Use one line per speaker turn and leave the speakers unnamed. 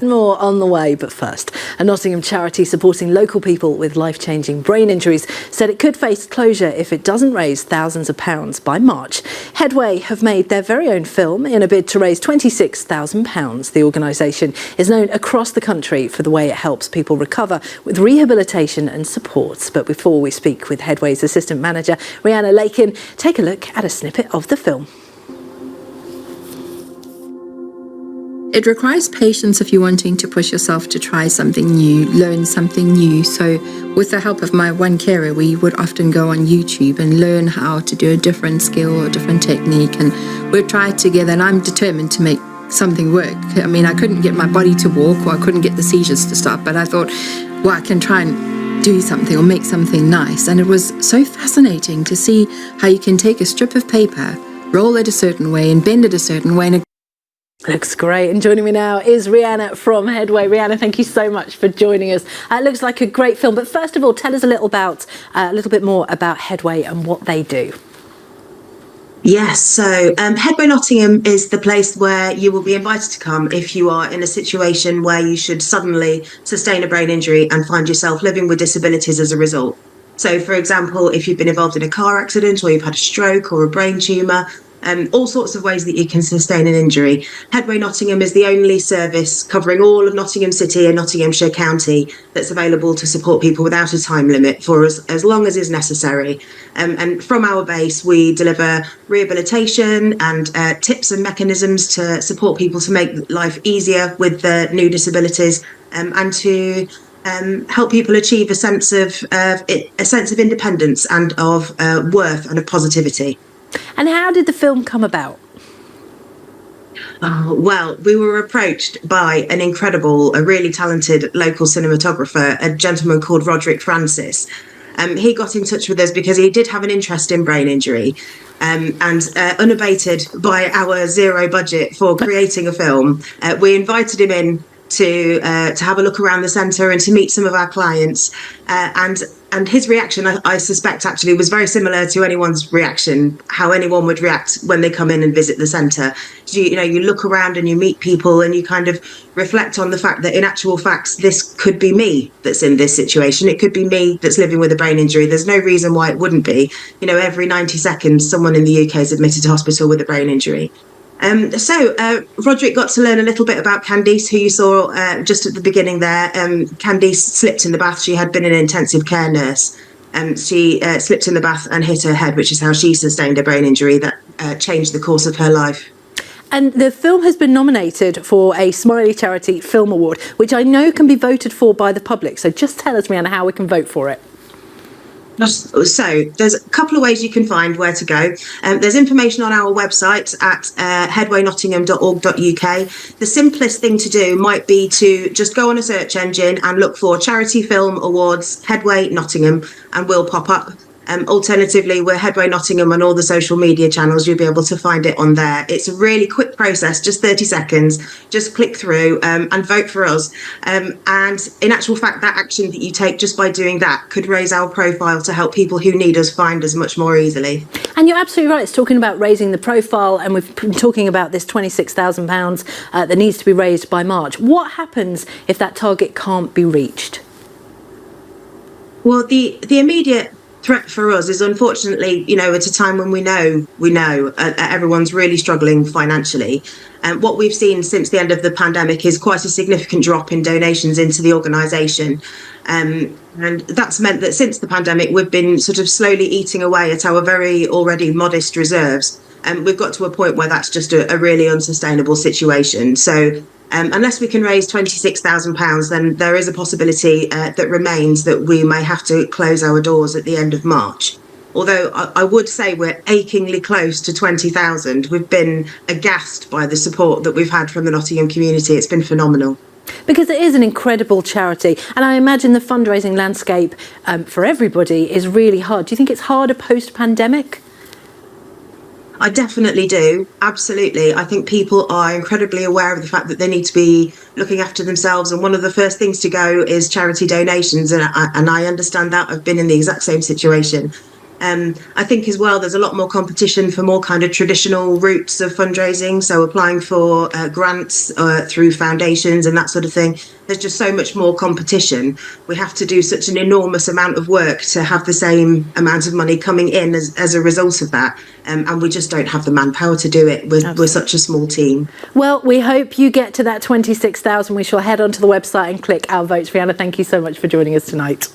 More on the way, but first, a Nottingham charity supporting local people with life-changing brain injuries said it could face closure if it doesn't raise thousands of pounds by March. Headway have made their very own film in a bid to raise £26,000. The organisation is known across the country for the way it helps people recover with rehabilitation and support. But before we speak with Headway's assistant manager, Rihanna Lakin, take a look at a snippet of the film.
It requires patience if you're wanting to push yourself to try something new, learn something new. So with the help of my one carer, we would often go on YouTube and learn how to do a different skill or a different technique, and we'd try it together, and I'm determined to make something work. I mean, I couldn't get my body to walk, or I couldn't get the seizures to stop, but I thought, well, I can try and do something or make something nice. And it was so fascinating to see how you can take a strip of paper, roll it a certain way and bend it a certain way, and
Looks great. And joining me now is Rihanna from Headway. Rihanna, thank you so much for joining us. It looks like a great film, but first of all, tell us a little bit more about Headway and what they do.
Yes, so Headway Nottingham is the place where you will be invited to come if you are in a situation where you should suddenly sustain a brain injury and find yourself living with disabilities as a result. So, for example, if you've been involved in a car accident or you've had a stroke or a brain tumour, all sorts of ways that you can sustain an injury. Headway Nottingham is the only service covering all of Nottingham City and Nottinghamshire County that's available to support people without a time limit for as long as is necessary. And from our base, we deliver rehabilitation and tips and mechanisms to support people to make life easier with the new disabilities, and to help people achieve a sense of independence and of worth and of positivity.
And how did the film come about?
Well, we were approached by a really talented local cinematographer, a gentleman called Roderick Francis. He got in touch with us because he did have an interest in brain injury, and unabated by our zero budget for creating a film, we invited him in to have a look around the centre and to meet some of our clients, and his reaction, I suspect, actually was very similar to anyone's reaction, how anyone would react when they come in and visit the centre. You look around and you meet people and you kind of reflect on the fact that in actual facts, this could be me that's in this situation. It could be me that's living with a brain injury. There's no reason why it wouldn't be. Every 90 seconds, someone in the UK is admitted to hospital with a brain injury. So Roderick got to learn a little bit about Candice, who you saw just at the beginning there. Candice slipped in the bath. She had been an intensive care nurse. She slipped in the bath and hit her head, which is how she sustained a brain injury that changed the course of her life.
And the film has been nominated for a Smiley Charity Film Award, which I know can be voted for by the public. So just tell us, Rihanna, how we can vote for it.
So there's a couple of ways you can find where to go. There's information on our website at headwaynottingham.org.uk. The simplest thing to do might be to just go on a search engine and look for Charity Film Awards Headway Nottingham, and we'll pop up. Alternatively, we're Headway Nottingham on all the social media channels. You'll be able to find it on there. It's a really quick process, just 30 seconds. Just click through and vote for us. And in actual fact, that action that you take just by doing that could raise our profile to help people who need us find us much more easily.
And you're absolutely right. It's talking about raising the profile, and we've been talking about this £26,000 that needs to be raised by March. What happens if that target can't be reached?
Well, the immediate threat for us is, unfortunately, at a time when we know everyone's really struggling financially. And what we've seen since the end of the pandemic is quite a significant drop in donations into the organisation. And that's meant that since the pandemic, we've been sort of slowly eating away at our very already modest reserves. And we've got to a point where that's just a really unsustainable situation. So unless we can raise £26,000, then there is a possibility that remains that we may have to close our doors at the end of March. Although I would say we're achingly close to 20,000. We've been aghast by the support that we've had from the Nottingham community. It's been phenomenal.
Because it is an incredible charity, and I imagine the fundraising landscape for everybody is really hard. Do you think it's harder post-pandemic?
I definitely do. Absolutely. I think people are incredibly aware of the fact that they need to be looking after themselves. And one of the first things to go is charity donations. And I understand that. I've been in the exact same situation. I think as well, there's a lot more competition for more kind of traditional routes of fundraising. So applying for grants through foundations and that sort of thing. There's just so much more competition. We have to do such an enormous amount of work to have the same amount of money coming in as a result of that. And we just don't have the manpower to do it. We're such a small team.
Well, we hope you get to that 26,000. We shall head onto the website and click our votes. Rhianna, thank you so much for joining us tonight.